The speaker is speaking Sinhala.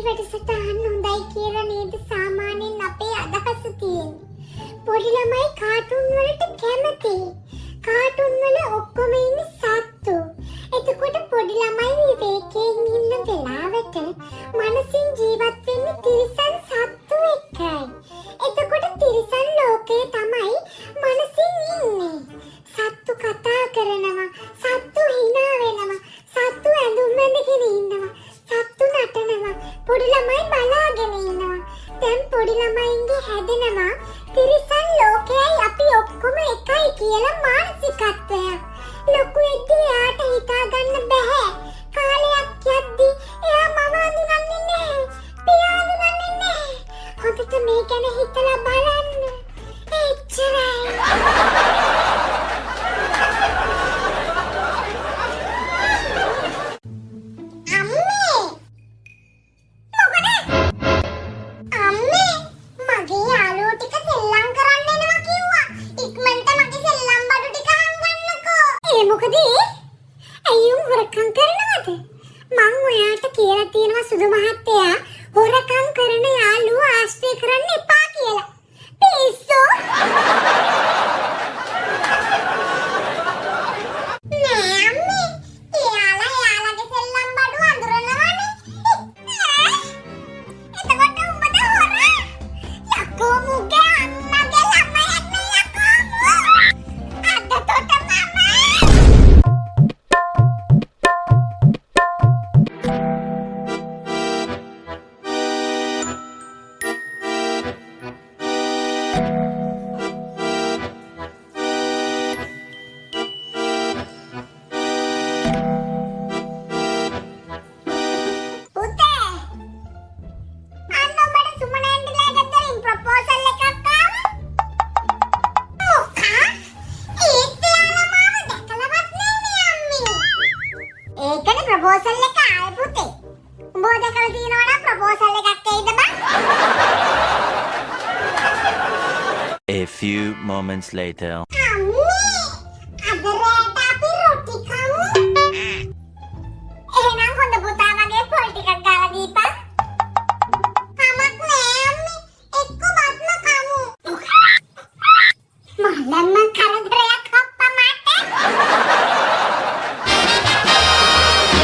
වැඩසටහන හොඳයි කියලා නේද සාමාන්‍යයෙන් අපේ අදහස තියෙන්නේ. පොඩි ළමයි කාටුන් වලට කැමති. කාටුන් වල ඔක්කොම ඉන්නේ සත්තු. එතකොට පොඩි ළමයි විවේකයෙන් ඉන්න වෙලාවට මනසින් ජීවත් වෙන්නේ තිරිසන් සත්තු එක්කයි. එතකොට තිරිසන් ලෝකේ තමයි මනසින් ඉන්නේ. සත්තු කතා කරනවා, සත්තු hina වෙනවා, සත්තු ඇඳුම් ඇඳගෙන ඉන්නවා, සත්තු නටනවා, පොඩි ළමයි බලාගෙන ඉන්නවා. දැන් පොඩි ළමයින්ගේ හැදෙනවා තිරිසන් ලෝකයයි අපි ඔක්කොම එකයි කියලා මානසිකත්වය. ලොකු එද්දී යාට හිතා ගන්න බෑ. කාලයක් යද්දී එයා මම හඳුනන්නේ නැහැ. පියා හඳුනන්නේ නැහැ. හොඳට මේ ගැන හිතලා බලන්න. එච්චරයි. සුදු මහත්තයා හොරකම් කරන යාළුවෝ ආශ්‍රය කරන්න එපා කියලා. පිස්සෝ. නෑ අම්මේ. යාළුවගේ සෙල්ලම් බඩු අඳුරනවනේ. එතකොට උඹද හොරා? යකෝ මුගේ අම්මගේ ළමයෙක් නේ යකෝ. අද තොට මම ප්‍රොපෝසල් එක ආයේ පුතේ. උඹ දැකලා තියෙනවා නම් ප්‍රොපෝසල් එකක් එයිද බං? A few moments later.